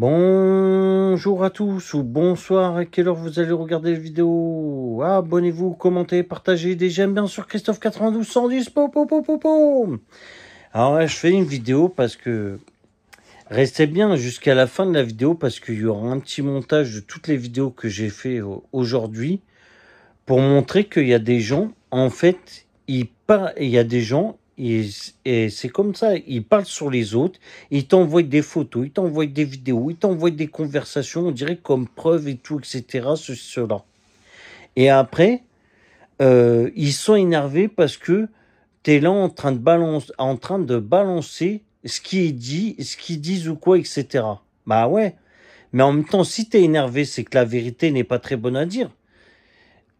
Bonjour à tous ou bonsoir, à quelle heure vous allez regarder la vidéo? Abonnez-vous, commentez, partagez, des j'aime bien sur Christophe 92 110. Alors là, je fais une vidéo parce que restez bien jusqu'à la fin de la vidéo parce qu'il y aura un petit montage de toutes les vidéos que j'ai fait aujourd'hui pour montrer qu'il y a des gens, en fait, il y a des gens. Et c'est comme ça, ils parlent sur les autres, ils t'envoient des photos, ils t'envoient des vidéos, ils t'envoient des conversations, on dirait comme preuve et tout, etc. Cela. Et après, ils sont énervés parce que tu es là en train de balancer ce qui est dit, ce qu'ils disent ou quoi, etc. Bah ouais, mais en même temps, si tu es énervé, c'est que la vérité n'est pas très bonne à dire.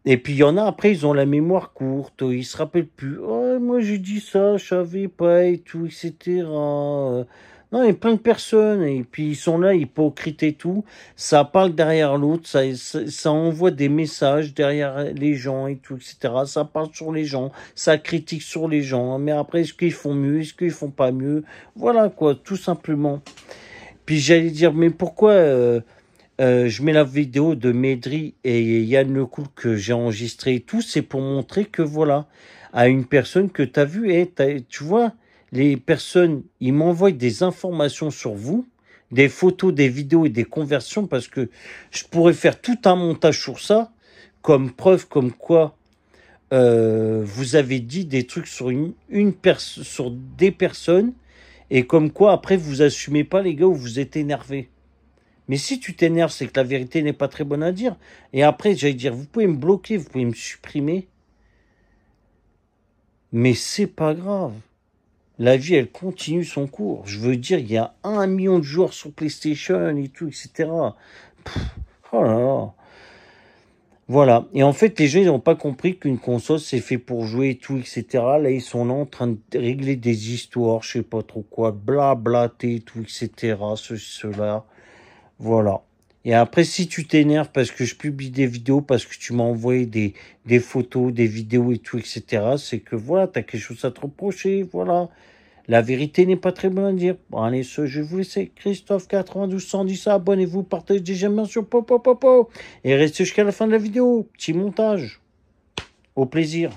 Et puis il y en a après, ils ont la mémoire courte, ils se rappellent plus. Oh, moi j'ai dit ça, je savais pas et tout, etc. Non, il y a plein de personnes et puis ils sont là, hypocrites et tout. Ça parle derrière l'autre, ça envoie des messages derrière les gens et tout, etc. Ça parle sur les gens, ça critique sur les gens. Mais après, est-ce qu'ils font mieux, est-ce qu'ils font pas mieux? Voilà quoi, tout simplement. Puis j'allais dire, mais pourquoi je mets la vidéo de Medri et Yann Lecoul que j'ai enregistré et tout, c'est pour montrer que voilà, à une personne que tu as vue, et tu vois, les personnes, ils m'envoient des informations sur vous, des photos, des vidéos et des conversions, parce que je pourrais faire tout un montage sur ça, comme preuve, comme quoi vous avez dit des trucs sur sur des personnes, et comme quoi après vous assumez pas les gars ou vous êtes énervés. Mais si tu t'énerves, c'est que la vérité n'est pas très bonne à dire. Et après, j'allais dire, vous pouvez me bloquer, vous pouvez me supprimer. Mais c'est pas grave. La vie, elle continue son cours. Je veux dire, il y a 1 million de joueurs sur PlayStation et tout, etc. Pff, oh là là. Voilà. Et en fait, les gens, ils n'ont pas compris qu'une console, c'est fait pour jouer et tout, etc. Là, ils sont là en train de régler des histoires, je sais pas trop quoi, blablater et tout, etc. Cela. Voilà. Et après, si tu t'énerves parce que je publie des vidéos, parce que tu m'as envoyé des photos, des vidéos et tout, etc., c'est que voilà, t'as quelque chose à te reprocher, voilà. La vérité n'est pas très bonne à dire. Bon, allez, je vais vous laisser. Christophe 92 110, abonnez-vous, partagez, j'aime bien sur Popo. Et restez jusqu'à la fin de la vidéo. Petit montage. Au plaisir.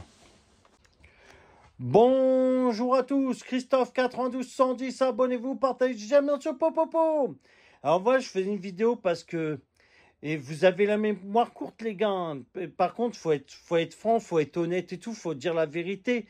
Bonjour à tous, Christophe 92 110, abonnez-vous, partagez, j'aime bien sur Popo. Alors voilà, je fais une vidéo parce que et vous avez la mémoire courte, les gars, hein. Par contre, faut être franc, faut être honnête et tout, faut dire la vérité.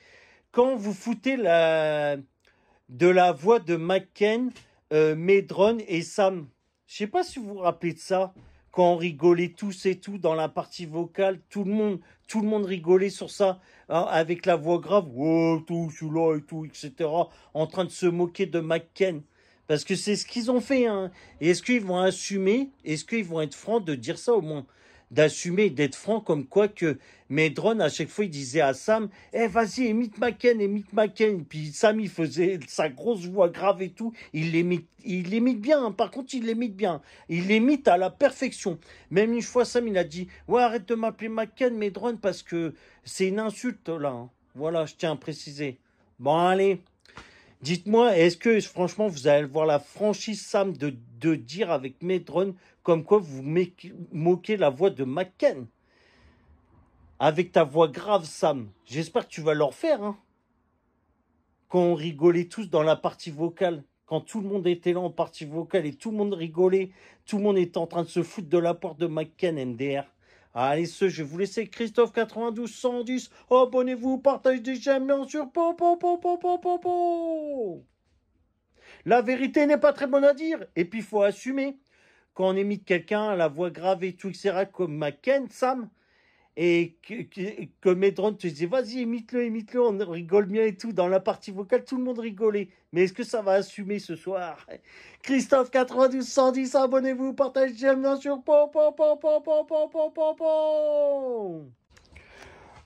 Quand vous foutez de la voix de McKen, Medron et Sam, je sais pas si vous vous rappelez de ça, quand on rigolait tous et tout dans la partie vocale, tout le monde rigolait sur ça, hein, avec la voix grave, oh, tout, celui-là et tout, etc., en train de se moquer de McKen. Parce que c'est ce qu'ils ont fait, hein. Et est-ce qu'ils vont assumer, est-ce qu'ils vont être francs de dire ça au moins? D'assumer, d'être francs comme quoi que Medron, à chaque fois, il disait à Sam, eh, vas-y, imite McKen. Puis Sam, il faisait sa grosse voix grave et tout. Il l'imite bien, hein. Par contre, il l'imite bien. Il l'imite à la perfection. Même une fois, Sam, il a dit, ouais, arrête de m'appeler McKen, Medron, parce que c'est une insulte, là, hein. Voilà, je tiens à préciser. Bon, allez. Dites-moi, est-ce que franchement vous allez voir la franchise Sam de dire avec Medron comme quoi vous moquez la voix de McKen avec ta voix grave Sam. J'espère que tu vas leur faire, hein. Quand on rigolait tous dans la partie vocale, quand tout le monde était là en partie vocale et tout le monde rigolait, tout le monde était en train de se foutre de la porte de McKen MDR. Allez, je vais vous laisser Christophe 92 110. Abonnez-vous, partagez des j'aime bien sur La vérité n'est pas très bonne à dire. Et puis, il faut assumer. Quand on imite quelqu'un à la voix grave et tout, etc., comme McKen, Sam, et que Medron te disait, vas-y, imite-le, on rigole bien et tout. Dans la partie vocale, tout le monde rigolait. Mais est-ce que ça va assumer ce soir? Christophe 92 110, abonnez-vous, partagez, j'aime bien sur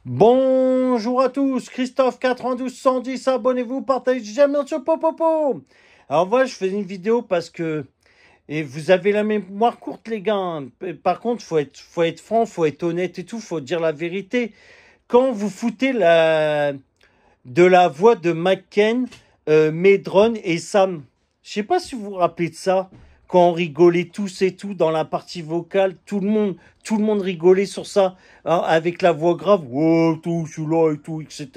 Bonjour à tous, Christophe 92 110, abonnez-vous, partagez, j'aime bien sur Alors voilà, je fais une vidéo parce que et vous avez la mémoire courte, les gars, hein. Par contre, faut être franc, faut être honnête et tout, faut dire la vérité. Quand vous foutez de la voix de McKen, Medron et Sam, je sais pas si vous vous rappelez de ça, quand on rigolait tous et tout dans la partie vocale, tout le monde rigolait sur ça, hein, avec la voix grave, oh, tout, je suis là et tout, etc.,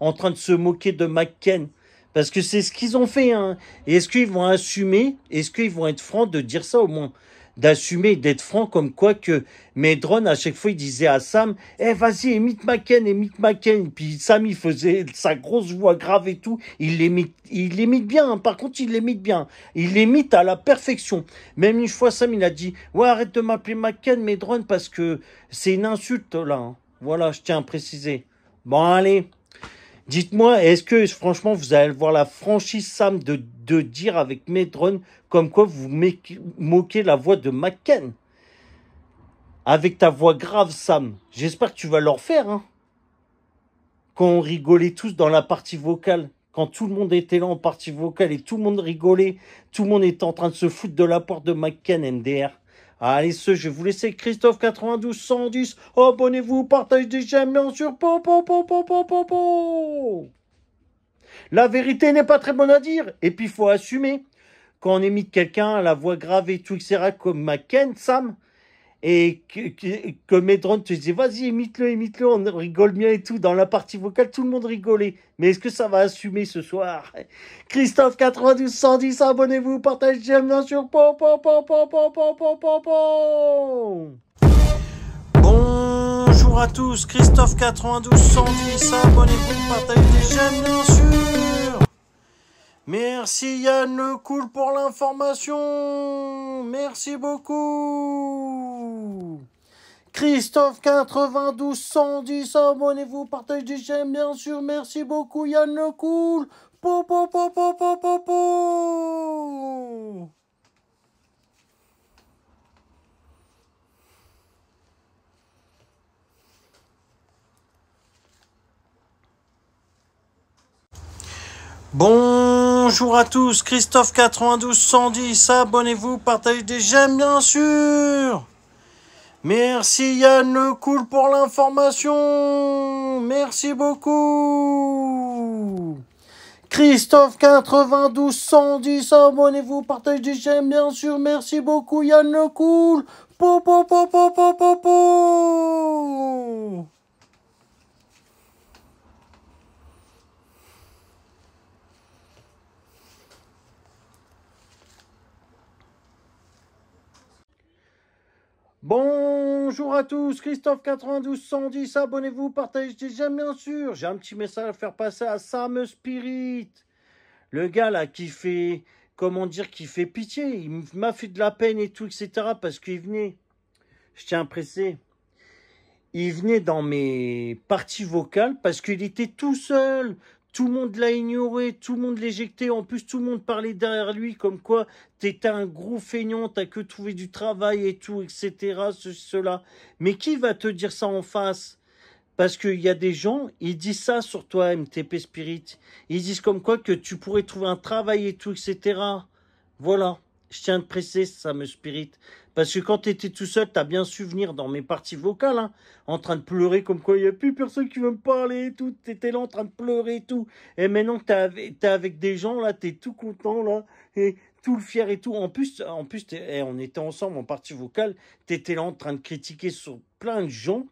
en train de se moquer de McKen. Parce que c'est ce qu'ils ont fait, hein. Et est-ce qu'ils vont assumer, est-ce qu'ils vont être francs de dire ça au moins? D'assumer, d'être francs comme quoi que Medron, à chaque fois, il disait à Sam, eh, vas-y, imite McKen. Puis Sam, il faisait sa grosse voix grave et tout. Il l'imite bien, hein. Par contre, il l'imite bien. Il l'imite à la perfection. Même une fois, Sam, il a dit, ouais, arrête de m'appeler McKen, Medron, parce que c'est une insulte, là, hein. Voilà, je tiens à préciser. Bon, allez. Dites-moi, est-ce que franchement vous allez voir la franchise Sam de dire avec Medron comme quoi vous moquez la voix de McKen avec ta voix grave Sam. J'espère que tu vas leur faire, hein. Quand on rigolait tous dans la partie vocale, quand tout le monde était là en partie vocale et tout le monde rigolait, tout le monde était en train de se foutre de la porte de McKen MDR. Allez, je vais vous laisser Christophe 92 110. Abonnez-vous, partagez des j'aime bien sûr. La vérité n'est pas très bonne à dire. Et puis, il faut assumer. Quand on imite quelqu'un à la voix grave et tout, etc., comme McKen, Sam, et que Medron te disait, vas-y, imite-le, on rigole bien et tout. Dans la partie vocale, tout le monde rigolait. Mais est-ce que ça va assumer ce soir? Christophe 92 110, abonnez-vous, partagez, j'aime bien sûr. Bonjour à tous, Christophe 92 110, abonnez-vous, partagez, j'aime bien sûr. Merci Yann Le Cool pour l'information. Merci beaucoup. Christophe 92 110, abonnez-vous, partagez, j'aime bien sûr. Merci beaucoup Yann Le Cool. Bonjour à tous, Christophe 92 110, abonnez-vous, partagez des j'aime bien sûr. Merci Yann Le Cool pour l'information. Merci beaucoup. Christophe 92 110, abonnez-vous, partagez des j'aime bien sûr. Merci beaucoup Yann Le Cool. Bonjour à tous, Christophe 92 110, abonnez-vous, partagez, j'aime bien sûr. J'ai un petit message à faire passer à Sam Spirit. Le gars là qui fait, comment dire, qui fait pitié. Il m'a fait de la peine et tout, etc. Parce qu'il venait, je tiens à presser, il venait dans mes parties vocales parce qu'il était tout seul. Tout le monde l'a ignoré, tout le monde l'éjectait. En plus, tout le monde parlait derrière lui comme quoi t'étais un gros feignant, t'as que trouvé du travail et tout, etc. Cela. Mais qui va te dire ça en face? Parce qu'il y a des gens, ils disent ça sur toi, MTP Spirit. Ils disent comme quoi que tu pourrais trouver un travail et tout, etc. Voilà. Je tiens à te presser, ça me spirit. Parce que quand tu étais tout seul, tu as bien su venir dans mes parties vocales, hein, en train de pleurer comme quoi il n'y a plus personne qui veut me parler et tout. Tu étais là en train de pleurer et tout. Et maintenant que tu es avec des gens, là, tu es tout content, là, et tout le fier et tout. En plus on était ensemble en partie vocale. Tu étais là en train de critiquer sur plein de gens.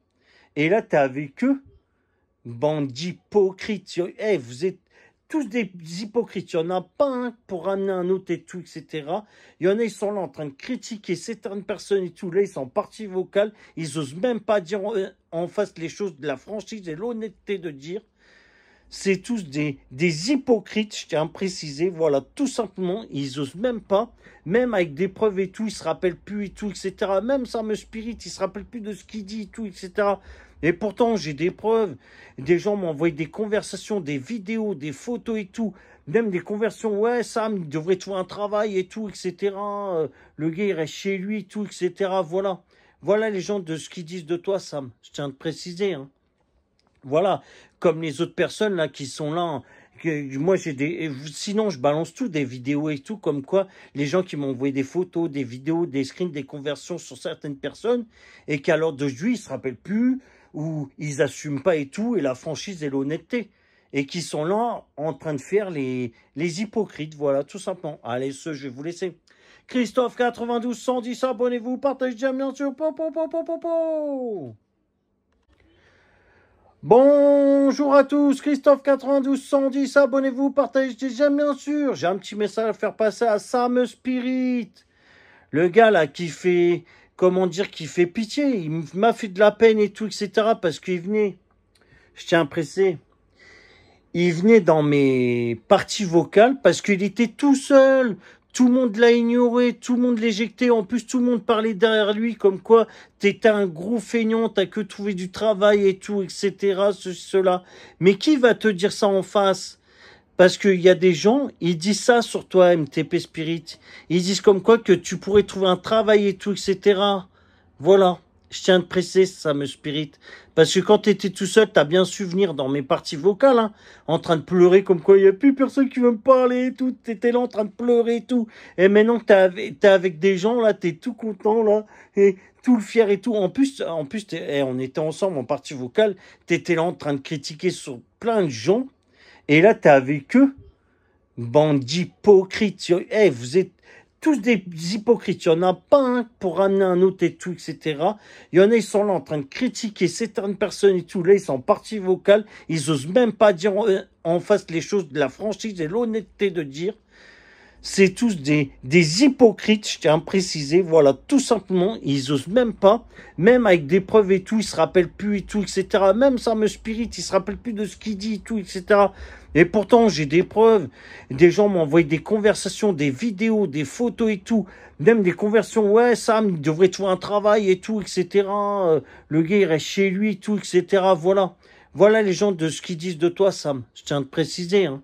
Et là, tu es avec eux. Bande d'hypocrites. Hey, vous êtes tous des hypocrites. Il n'y en a pas un pour ramener un autre et tout, etc. Il y en a, ils sont là en train de critiquer certaines personnes et tout. Là, ils sont en partie vocale. Ils osent même pas dire en face les choses de la franchise et l'honnêteté de dire. C'est tous des hypocrites, je tiens à préciser. Voilà, tout simplement, ils osent même pas. Même avec des preuves et tout, ils se rappellent plus et tout, etc. Même ça me spirit, ils se rappellent plus de ce qu'il dit et tout, etc. Et pourtant, j'ai des preuves. Des gens m'ont envoyé des conversations, des vidéos, des photos et tout. Même des conversions. Ouais, Sam, il devrait trouver un travail et tout, etc. Le gars, il reste chez lui et tout, etc. Voilà. Voilà les gens de ce qu'ils disent de toi, Sam. Je tiens à te préciser. Hein. Voilà. Comme les autres personnes là qui sont là. Moi, j'ai des. Sinon, je balance tout, des vidéos et tout, comme quoi les gens qui m'ont envoyé des photos, des vidéos, des screens, des conversions sur certaines personnes, et qu'à l'heure d'aujourd'hui, ils se rappellent plus, ou ils assument pas et tout, et la franchise et l'honnêteté, et qui sont là en train de faire les hypocrites, voilà, tout simplement. Allez, je vais vous laisser. Christophe 92 110, abonnez-vous, partagez bien sûr. Bonjour à tous, Christophe 92 110, abonnez-vous, partagez, j'aime bien sûr. J'ai un petit message à faire passer à Sam Spirit. Le gars là qui fait, comment dire, qui fait pitié. Il m'a fait de la peine et tout, etc. Parce qu'il venait, je tiens à presser, il venait dans mes parties vocales parce qu'il était tout seul. Tout le monde l'a ignoré, tout le monde l'éjectait. En plus, tout le monde parlait derrière lui comme quoi t'étais un gros feignant, t'as que trouvé du travail et tout, etc. Cela. Mais qui va te dire ça en face? Parce qu'il y a des gens, ils disent ça sur toi, MTP Spirit. Ils disent comme quoi que tu pourrais trouver un travail et tout, etc. Voilà. Je tiens à te presser, ça me spirit. Parce que quand tu étais tout seul, tu as bien su venir dans mes parties vocales, hein, en train de pleurer comme quoi il n'y a plus personne qui veut me parler et tout. Tu étais là en train de pleurer et tout. Et maintenant que tu es avec des gens, là, tu es tout content, là, et tout le fier et tout. En plus on était ensemble en partie vocale. Tu étais là en train de critiquer sur plein de gens. Et là, tu es avec eux. Bande d'hypocrites. Hey, vous êtes tous des hypocrites. Il n'y en a pas un pour ramener un autre et tout, etc. Il y en a, ils sont là en train de critiquer certaines personnes et tout. Là, ils sont en partie vocale. Ils osent même pas dire en face les choses de la franchise et l'honnêteté de dire. C'est tous des hypocrites, je tiens à préciser, voilà, tout simplement, ils osent même pas, même avec des preuves et tout, ils se rappellent plus et tout, etc. Même ça me spirit, ils se rappellent plus de ce qu'il dit et tout, etc. Et pourtant, j'ai des preuves, des gens m'ont envoyé des conversations, des vidéos, des photos et tout, même des conversions, ouais, Sam, il devrait trouver un travail et tout, etc. Le gars, il reste chez lui et tout, etc. Voilà. Voilà les gens de ce qu'ils disent de toi, Sam, je tiens à te préciser, hein.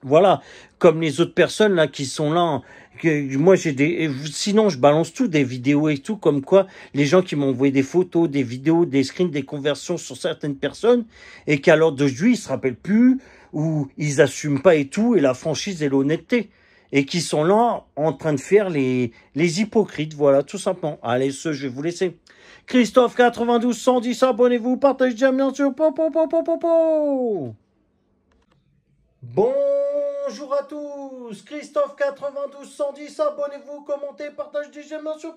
Voilà, comme les autres personnes là qui sont là, que moi j'ai des, sinon je balance tout, des vidéos et tout, comme quoi les gens qui m'ont envoyé des photos, des vidéos, des screens, des conversions sur certaines personnes, et qu'à l'heure d'aujourd'hui ils se rappellent plus, ou ils assument pas et tout, et la franchise et l'honnêteté, et qui sont là en train de faire les hypocrites, voilà, tout simplement. Allez, je vais vous laisser. Christophe 92 110, abonnez-vous, partagez bien sûr. Bonjour à tous, Christophe 92 110, abonnez-vous, commentez, partagez, j'aime bien sûr.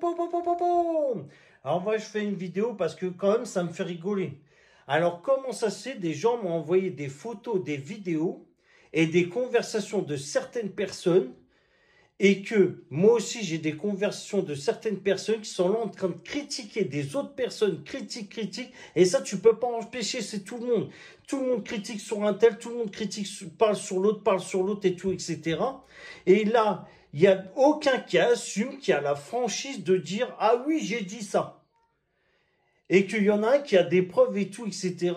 Alors moi je fais une vidéo parce que quand même ça me fait rigoler. Alors comment ça se fait, des gens m'ont envoyé des photos, des vidéos et des conversations de certaines personnes, et que moi aussi j'ai des conversations de certaines personnes qui sont là en train de critiquer des autres personnes, critiquent, et ça tu peux pas empêcher, c'est tout le monde. Tout le monde critique sur un tel, tout le monde critique, parle sur l'autre et tout, etc. Et là, il n'y a aucun qui assume, qui a la franchise de dire « Ah oui, j'ai dit ça ». Et qu'il y en a un qui a des preuves et tout, etc.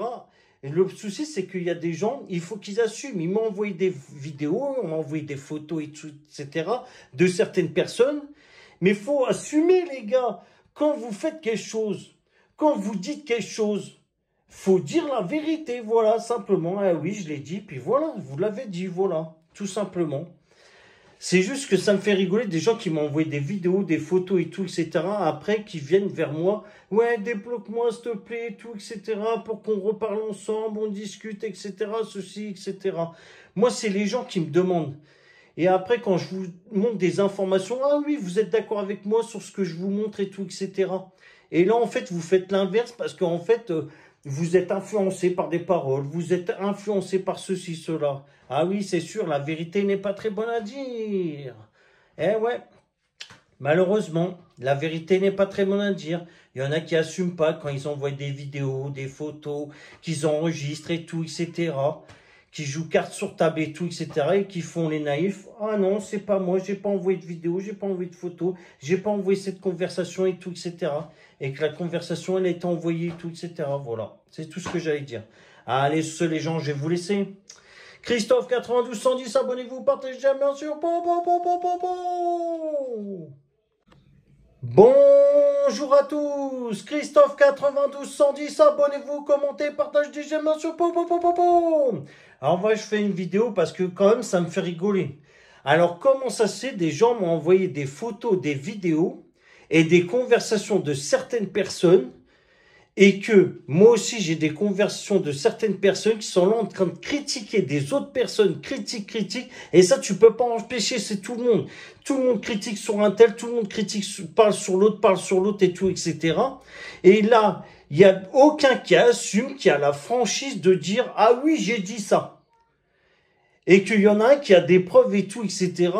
Et le souci, c'est qu'il y a des gens, il faut qu'ils assument. Ils m'ont envoyé des vidéos, on m'a envoyé des photos et tout, etc. de certaines personnes. Mais il faut assumer, les gars. Quand vous faites quelque chose, quand vous dites quelque chose, faut dire la vérité, voilà, simplement. Ah oui, je l'ai dit, puis voilà, vous l'avez dit, voilà, tout simplement. C'est juste que ça me fait rigoler des gens qui m'ont envoyé des vidéos, des photos et tout, etc. Après, qui viennent vers moi. Ouais, débloque-moi, s'il te plaît, et tout, etc. Pour qu'on reparle ensemble, on discute, etc. Ceci, etc. Moi, c'est les gens qui me demandent. Et après, quand je vous montre des informations, ah oui, vous êtes d'accord avec moi sur ce que je vous montre et tout, etc. Et là, en fait, vous faites l'inverse parce qu'en fait, vous êtes influencé par des paroles, vous êtes influencé par ceci, cela. Ah oui, c'est sûr, la vérité n'est pas très bonne à dire. Eh ouais, malheureusement, la vérité n'est pas très bonne à dire. Il y en a qui n'assument pas quand ils envoient des vidéos, des photos, qu'ils enregistrent et tout, etc. Qui jouent carte sur table et tout, etc. Et qui font les naïfs. Ah non, c'est pas moi, j'ai pas envoyé de vidéo, j'ai pas envoyé de photo, j'ai pas envoyé cette conversation et tout, etc. Et que la conversation, elle a été envoyée et tout, etc. Voilà, c'est tout ce que j'allais dire. Allez, les gens, je vais vous laisser. Christophe 92 110, abonnez-vous, partagez bien sûr. Bonjour à tous, Christophe 92 110, abonnez-vous, commentez, partagez, j'aime bien sûr. Alors moi je fais une vidéo parce que quand même ça me fait rigoler. Alors comment ça se fait, des gens m'ont envoyé des photos, des vidéos et des conversations de certaines personnes, et que moi aussi j'ai des conversations de certaines personnes qui sont là en train de critiquer des autres personnes, critiquent, et ça tu peux pas empêcher, c'est tout le monde. Tout le monde critique sur un tel, tout le monde critique, parle sur l'autre et tout, etc. Et là, il y a aucun qui assume, qui a la franchise de dire, ah oui, j'ai dit ça. Et qu'il y en a un qui a des preuves et tout, etc.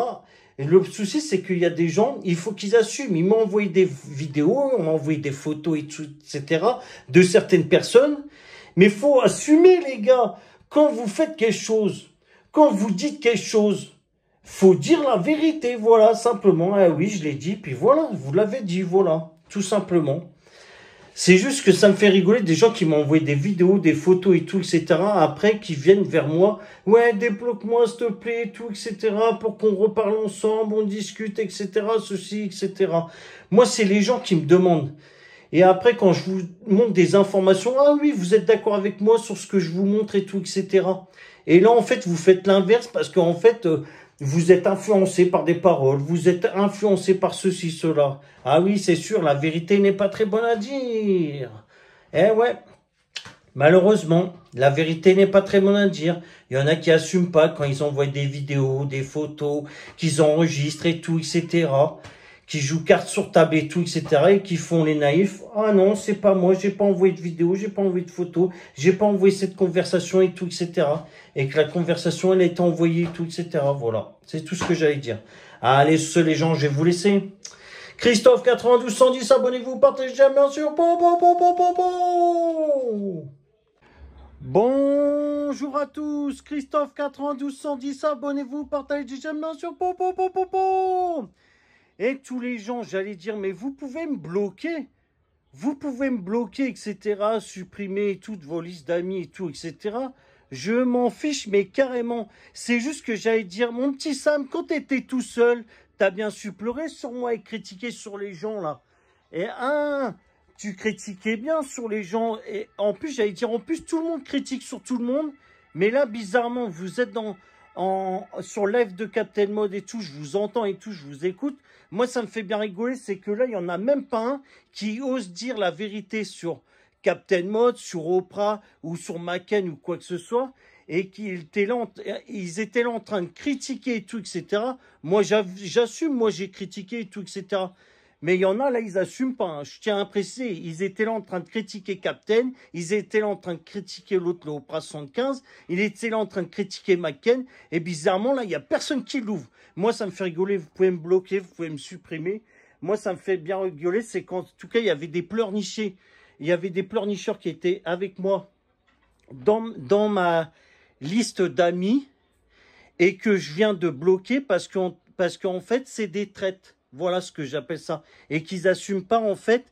Et le souci, c'est qu'il y a des gens, il faut qu'ils assument. Ils m'ont envoyé des vidéos, on m'a envoyé des photos, et tout, etc., de certaines personnes. Mais il faut assumer, les gars. Quand vous faites quelque chose, quand vous dites quelque chose, faut dire la vérité, voilà, simplement. Ah oui, je l'ai dit, puis voilà, vous l'avez dit, voilà, tout simplement. C'est juste que ça me fait rigoler des gens qui m'ont envoyé des vidéos, des photos et tout, etc. Après, qui viennent vers moi. Ouais, débloque-moi, s'il te plaît, et tout, etc. Pour qu'on reparle ensemble, on discute, etc. Ceci, etc. Moi, c'est les gens qui me demandent. Et après, quand je vous montre des informations, ah oui, vous êtes d'accord avec moi sur ce que je vous montre et tout, etc. Et là, en fait, vous faites l'inverse parce qu'en fait, vous êtes influencé par des paroles, vous êtes influencé par ceci, cela. Ah oui, c'est sûr, la vérité n'est pas très bonne à dire. Eh ouais, malheureusement, la vérité n'est pas très bonne à dire. Il y en a qui assument pas quand ils envoient des vidéos, des photos, qu'ils enregistrent et tout, etc., qui jouent carte sur table et tout, etc., et qui font les naïfs. Ah non, c'est pas moi, j'ai pas envoyé de vidéo, j'ai pas envoyé de photos, j'ai pas envoyé cette conversation et tout, etc. Et que la conversation, elle a été envoyée et tout, etc. Voilà, c'est tout ce que j'allais dire. Allez, les gens, je vais vous laisser. Christophe 92 110, abonnez-vous, partagez, j'aime bien sûr. Bonjour à tous, Christophe 92 110, abonnez-vous, partagez, j'aime bien sûr. Et tous les gens, j'allais dire, mais vous pouvez me bloquer. Vous pouvez me bloquer, etc. Supprimer toutes vos listes d'amis et tout, etc. Je m'en fiche, mais carrément. C'est juste que j'allais dire, mon petit Sam, quand t'étais tout seul, t'as bien su pleurer sur moi et critiquer sur les gens, là. Et tu critiquais bien sur les gens. Et en plus, j'allais dire, en plus, tout le monde critique sur tout le monde. Mais là, bizarrement, vous êtes sur live de Captain Mode et tout, je vous entends et tout, je vous écoute. Moi, ça me fait bien rigoler, c'est que là, il n'y en a même pas un qui ose dire la vérité sur Captain Mode, sur Oprah ou sur Macken ou quoi que ce soit. Et qu'ils étaient là en train de critiquer et tout, etc. Moi, j'assume, moi, j'ai critiqué et tout, etc. Mais il y en a, là, ils n'assument pas. Hein. Je tiens à préciser, ils étaient là en train de critiquer Captain, ils étaient là en train de critiquer l'autre, le Oprah 75, ils étaient là en train de critiquer McCain, et bizarrement, là, il n'y a personne qui l'ouvre. Moi, ça me fait rigoler, vous pouvez me bloquer, vous pouvez me supprimer. Moi, ça me fait bien rigoler, c'est qu'en tout cas, il y avait des pleurnichés. Il y avait des pleurnicheurs qui étaient avec moi dans ma liste d'amis, et que je viens de bloquer parce qu'en fait, c'est des traites. Voilà ce que j'appelle ça. Et qu'ils n'assument pas, en fait,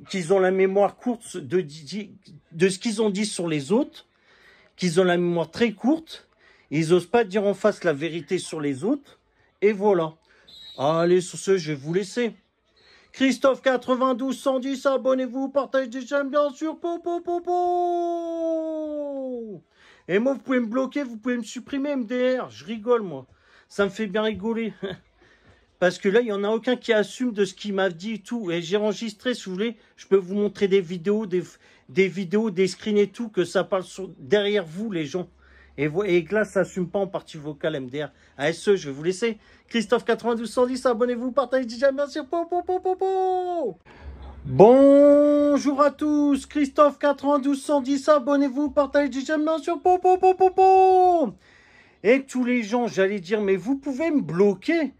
qu'ils ont la mémoire courte de ce qu'ils ont dit sur les autres, qu'ils ont la mémoire très courte, ils n'osent pas dire en face la vérité sur les autres, et voilà. Allez, sur ce, je vais vous laisser. Christophe 92 110, abonnez-vous, partagez, j'aime bien sûr. Et moi, vous pouvez me bloquer, vous pouvez me supprimer, MDR. Je rigole, moi. Ça me fait bien rigoler. Parce que là, il n'y en a aucun qui assume de ce qu'il m'a dit et tout. Et j'ai enregistré, si vous voulez, je peux vous montrer des vidéos, des screens et tout, que ça parle derrière vous, les gens. Et que là, ça n'assume pas en partie vocale, MDR. ASE, je vais vous laisser. Christophe 92 110, abonnez-vous, partagez, j'aime bien sûr. Bonjour à tous, Christophe 92 110, abonnez-vous, partagez, j'aime bien sûr. Et tous les gens, j'allais dire, mais vous pouvez me bloquer.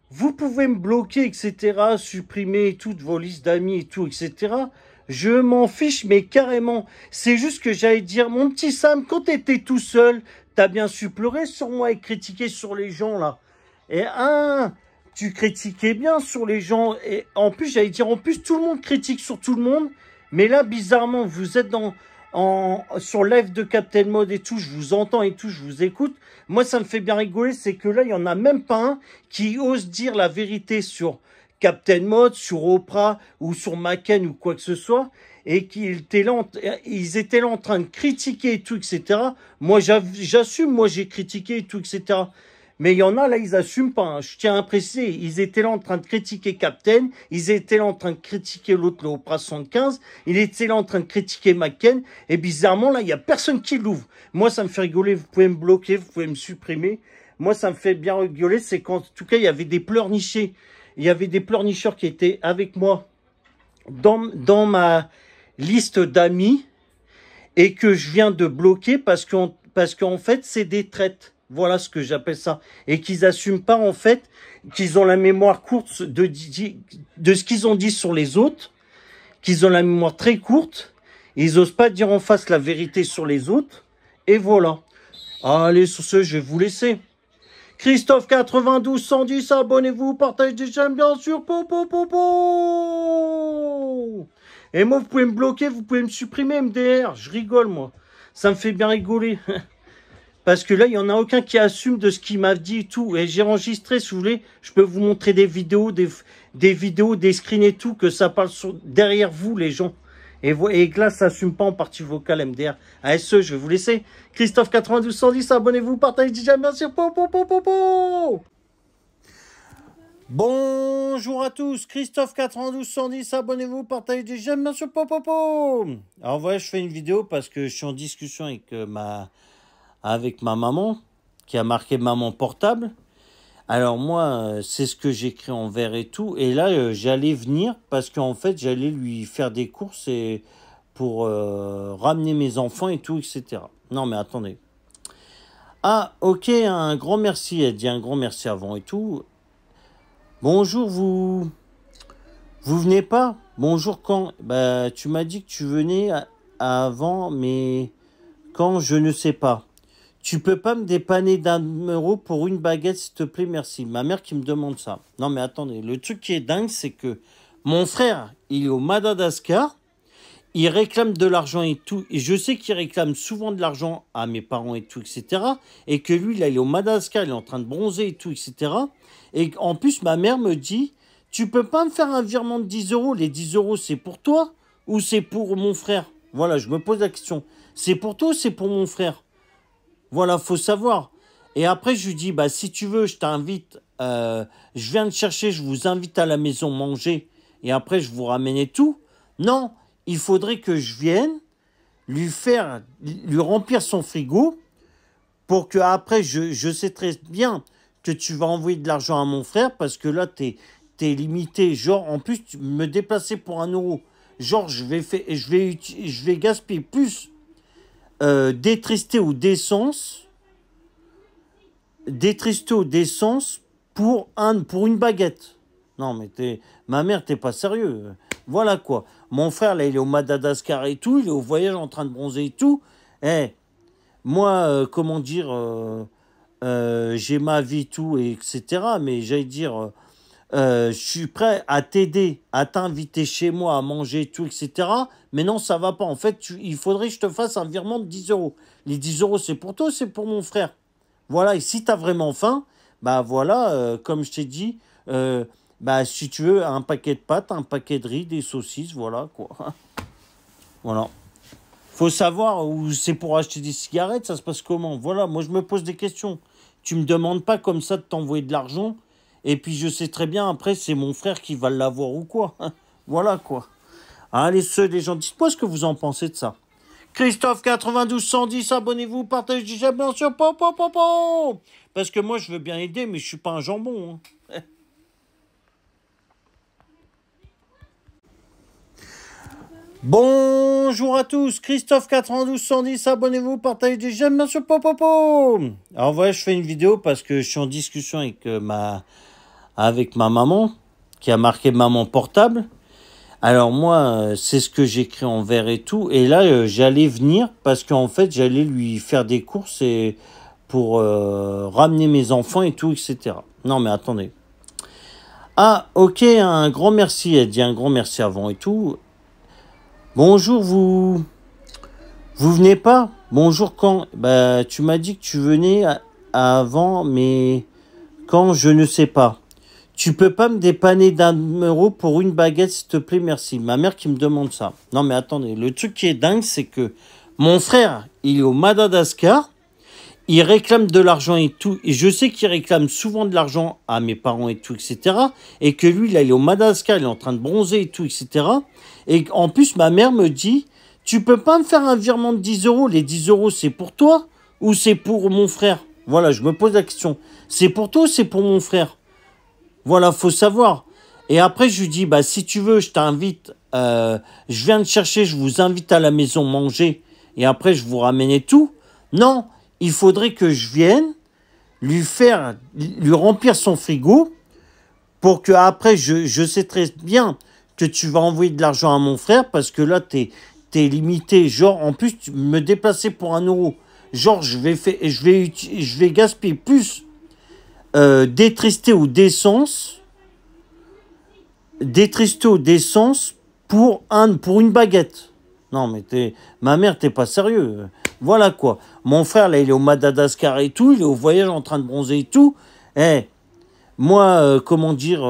Vous pouvez me bloquer, etc., supprimer toutes vos listes d'amis et tout, etc. Je m'en fiche, mais carrément. C'est juste que j'allais dire, mon petit Sam, quand t'étais tout seul, t'as bien su pleurer sur moi et critiquer sur les gens, là. Et tu critiquais bien sur les gens. Et en plus, j'allais dire, en plus, tout le monde critique sur tout le monde. Mais là, bizarrement, vous êtes sur live de Captain Mode et tout, je vous entends et tout, je vous écoute. Moi, ça me fait bien rigoler, c'est que là, il n'y en a même pas un qui ose dire la vérité sur Captain Mode, sur Oprah ou sur Macken ou quoi que ce soit. Et qu'ils étaient là en train de critiquer et tout, etc. Moi, j'assume, moi, j'ai critiqué et tout, etc. Mais il y en a, là, ils assument pas. Hein. Je tiens à préciser, ils étaient là en train de critiquer Captain, ils étaient là en train de critiquer l'autre, le Oprah 75, ils étaient là en train de critiquer McCain, et bizarrement, là, il y a personne qui l'ouvre. Moi, ça me fait rigoler, vous pouvez me bloquer, vous pouvez me supprimer. Moi, ça me fait bien rigoler, c'est qu'en tout cas, il y avait des pleurnichés. Il y avait des pleurnicheurs qui étaient avec moi dans ma liste d'amis, et que je viens de bloquer parce qu'en fait, c'est des traites. Voilà ce que j'appelle ça. Et qu'ils n'assument pas, en fait, qu'ils ont la mémoire courte de ce qu'ils ont dit sur les autres, qu'ils ont la mémoire très courte, ils n'osent pas dire en face la vérité sur les autres, et voilà. Allez, sur ce, je vais vous laisser. Christophe 92 110, abonnez-vous, partagez, j'aime bien sûr, Et moi, vous pouvez me bloquer, vous pouvez me supprimer, MDR. Je rigole, moi. Ça me fait bien rigoler. Parce que là, il n'y en a aucun qui assume de ce qu'il m'a dit et tout. Et j'ai enregistré, si vous voulez, je peux vous montrer des vidéos, des screens et tout, que ça parle derrière vous, les gens. Et que là, ça n'assume pas en partie vocale, MDR. ASE, je vais vous laisser. Christophe 92 110, abonnez-vous, partagez, j'aime bien sûr, Bonjour à tous, Christophe 92 110, abonnez-vous, partagez, j'aime bien sûr, Alors voilà, je fais une vidéo parce que je suis en discussion avec ma maman, qui a marqué maman portable. Alors moi, c'est ce que j'écris en vert et tout. Et là, j'allais venir parce qu'en fait, j'allais lui faire des courses et pour ramener mes enfants et tout, etc. Non mais attendez. Ah, ok, un grand merci. Elle dit un grand merci avant et tout. Bonjour, vous venez pas? Bonjour, quand? Bah, tu m'as dit que tu venais avant, mais quand, je ne sais pas. Tu peux pas me dépanner d'1 € pour une baguette, s'il te plaît, merci. Ma mère qui me demande ça. Non, mais attendez, le truc qui est dingue, c'est que mon frère, il est au Madagascar, il réclame de l'argent et tout, et je sais qu'il réclame souvent de l'argent à mes parents et tout, etc. Et que lui, là, il est au Madagascar, il est en train de bronzer et tout, etc. Et en plus, ma mère me dit, tu peux pas me faire un virement de 10 €? Les 10 €, c'est pour toi ou c'est pour mon frère? Voilà, je me pose la question. C'est pour toi ou c'est pour mon frère? Voilà, faut savoir. Et après, je lui dis, bah, si tu veux, je t'invite, je viens te chercher, je vous invite à la maison manger, et après, je vous ramène et tout. Non, il faudrait que je vienne lui remplir son frigo, pour que après, je sais très bien que tu vas envoyer de l'argent à mon frère, parce que là, t'es limité. Genre, en plus, tu me déplacer pour 1 €. Genre, je vais gaspiller plus d'électricité ou d'essence pour une baguette. Non, mais ma mère, t'es pas sérieux. Voilà quoi. Mon frère, là, il est au Madagascar et tout, il est au voyage en train de bronzer et tout. Eh, moi, comment dire, j'ai ma vie, tout, et etc. Mais j'allais dire, je suis prêt à t'aider, à t'inviter chez moi à manger, tout, etc. Mais non, ça va pas. En fait, il faudrait que je te fasse un virement de 10 €. Les 10 €, c'est pour toi, c'est pour mon frère. Voilà, et si tu as vraiment faim, bah voilà, comme je t'ai dit, bah si tu veux un paquet de pâtes, un paquet de riz, des saucisses, voilà quoi. Voilà. Faut savoir où c'est pour acheter des cigarettes, ça se passe comment? Voilà, moi je me pose des questions. Tu me demandes pas comme ça de t'envoyer de l'argent, et puis je sais très bien, après c'est mon frère qui va l'avoir ou quoi. Voilà quoi. Allez, les gens, dites-moi ce que vous en pensez de ça. Christophe 92 110, abonnez-vous, partagez, j'aime bien sûr, parce que moi je veux bien aider, mais je suis pas un jambon. Hein. Bonjour à tous, Christophe 92 110, abonnez-vous, partagez, j'aime bien sûr, Alors voilà, je fais une vidéo parce que je suis en discussion avec ma maman, qui a marqué maman portable. Alors moi, c'est ce que j'écris en vert et tout. Et là, j'allais venir parce qu'en fait, j'allais lui faire des courses et pour ramener mes enfants et tout, etc. Non mais attendez. Ah, ok, un grand merci. Elle dit un grand merci avant et tout. Bonjour, vous venez pas? Bonjour, quand? Bah, tu m'as dit que tu venais avant, mais quand, je ne sais pas. Tu peux pas me dépanner d'1 € pour une baguette, s'il te plaît, merci. Ma mère qui me demande ça. Non, mais attendez, le truc qui est dingue, c'est que mon frère, il est au Madagascar, il réclame de l'argent et tout. Et je sais qu'il réclame souvent de l'argent à mes parents et tout, etc. Et que lui, là, il est au Madagascar, il est en train de bronzer et tout, etc. Et en plus, ma mère me dit, tu peux pas me faire un virement de 10 euros. Les 10 euros, c'est pour toi ou c'est pour mon frère? Voilà, je me pose la question. C'est pour toi ou c'est pour mon frère? Voilà, faut savoir. Et après, je lui dis, bah, si tu veux, je t'invite, je viens te chercher, je vous invite à la maison manger, et après, je vous ramène et tout. Non, il faudrait que je vienne lui remplir son frigo, pour que après, je sais très bien que tu vas envoyer de l'argent à mon frère, parce que là, t'es limité. Genre, en plus, tu me déplacer pour 1 euro. Genre, je vais gaspiller plus d'électricité ou d'essence pour une baguette. Non, mais ma mère, t'es pas sérieux. Voilà quoi. Mon frère, là, il est au Madagascar et tout, il est au voyage en train de bronzer et tout. Eh, moi, comment dire,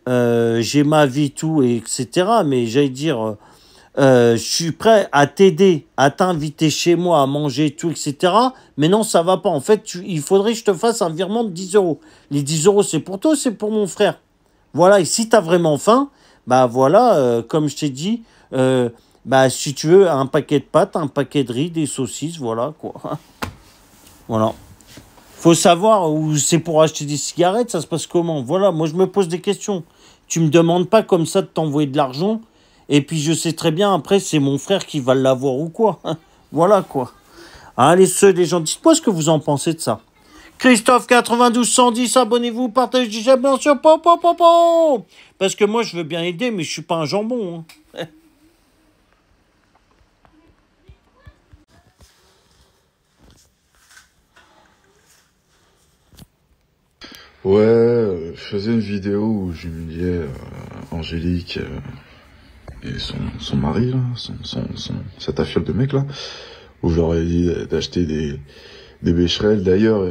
j'ai ma vie, tout, etc. Mais j'allais dire, je suis prêt à t'aider, à t'inviter chez moi à manger, tout, etc. Mais non, ça va pas. En fait, il faudrait que je te fasse un virement de 10 euros. Les 10 euros, c'est pour toi, c'est pour mon frère. Voilà, et si tu as vraiment faim, bah voilà, comme je t'ai dit, bah si tu veux un paquet de pâtes, un paquet de riz, des saucisses, voilà quoi. Voilà. Faut savoir où c'est pour acheter des cigarettes, ça se passe comment? Voilà, moi je me pose des questions. Tu me demandes pas comme ça de t'envoyer de l'argent, et puis je sais très bien, après c'est mon frère qui va l'avoir ou quoi. Voilà quoi. Allez, les gens, dites-moi ce que vous en pensez de ça. Christophe 92 110, abonnez-vous, partagez, j'aime bien sûr, parce que moi je veux bien aider, mais je suis pas un jambon. Hein. Ouais, je faisais une vidéo où j'humiliais Angélique et son mari, là, cette affaire de mec, là, où je leur ai dit d'acheter des Becherel. D'ailleurs,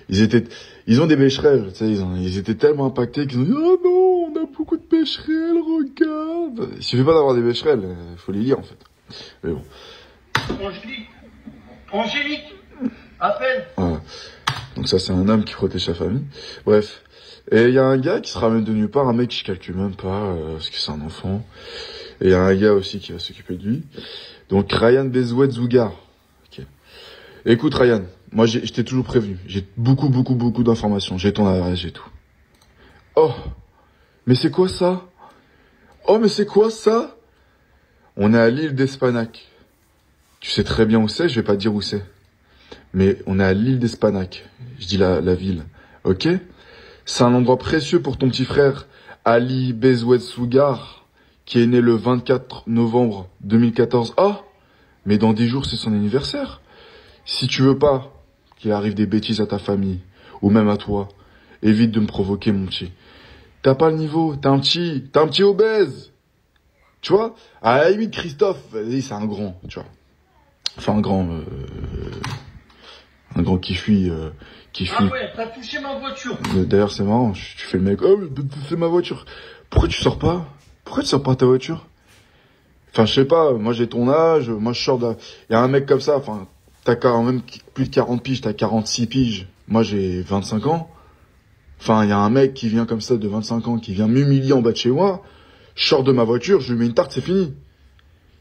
ils ont des Becherel, tu sais, ils étaient tellement impactés qu'ils ont dit « Oh non, on a beaucoup de Becherel, regarde !» Il suffit pas d'avoir des Becherel, faut les lire, en fait. Mais bon. Angélique, appelle. Voilà. Donc ça, c'est un homme qui protège sa famille. Bref. Et il y a un gars qui se ramène de nulle part, un mec qui je calcule même pas, parce que c'est un enfant. Et il y a un gars aussi qui va s'occuper de lui. Donc Ryan Bezouet Zougar. Okay. Écoute Ryan, moi je t'ai toujours prévenu. J'ai beaucoup d'informations. J'ai ton adresse, j'ai tout. Oh, mais c'est quoi ça? Oh, mais c'est quoi ça? On est à l'île d'Espanac. Tu sais très bien où c'est, je vais pas te dire où c'est. Mais on est à l'île d'Espanac. Je dis la ville. Ok? C'est un endroit précieux pour ton petit frère, Ali Bezouet Sougar, qui est né le 24 novembre 2014. Ah! Mais dans 10 jours, c'est son anniversaire. Si tu veux pas qu'il arrive des bêtises à ta famille, ou même à toi, évite de me provoquer, mon petit. T'as pas le niveau, t'es un petit obèse. Tu vois? À la limite, Christophe, c'est un grand, tu vois. Enfin, un grand qui fuit. Ah ouais, t'as touché ma voiture. D'ailleurs, c'est marrant, tu fais le mec, oh, c'est ma voiture. Pourquoi tu sors pas? Pourquoi tu sors pas ta voiture? Enfin, je sais pas, moi j'ai ton âge, moi je sors de... Il y a un mec comme ça, enfin, t'as quand même plus de 40 piges, t'as 46 piges. Moi j'ai 25 ans. Enfin, il y a un mec qui vient comme ça de 25 ans, qui vient m'humilier en bas de chez moi. Je sors de ma voiture, je lui mets une tarte, c'est fini.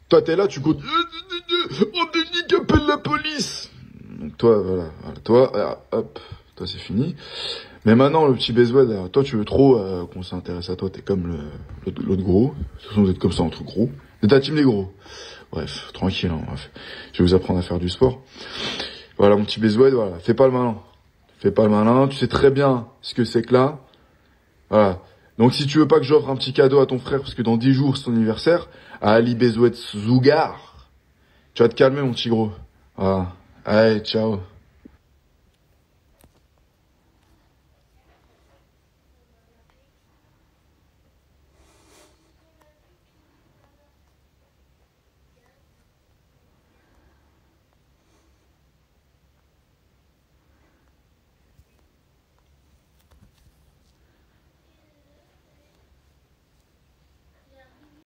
Toi, t'es là, tu cours, oh, Denis, appelle la police. Donc toi, voilà, toi, hop, toi c'est fini. Mais maintenant, le petit Bezoued, toi tu veux trop qu'on s'intéresse à toi, t'es comme l'autre gros. De toute façon, vous êtes comme ça entre gros. C'est ta team des gros. Bref, tranquille, hein, bref. Je vais vous apprendre à faire du sport. Voilà, mon petit Bezoued, voilà, fais pas le malin. Fais pas le malin, tu sais très bien ce que c'est que là. Voilà. Donc si tu veux pas que j'offre un petit cadeau à ton frère, parce que dans 10 jours c'est son anniversaire, à Ali Bezouet Zougar, tu vas te calmer mon petit gros. Voilà. Allez, ciao.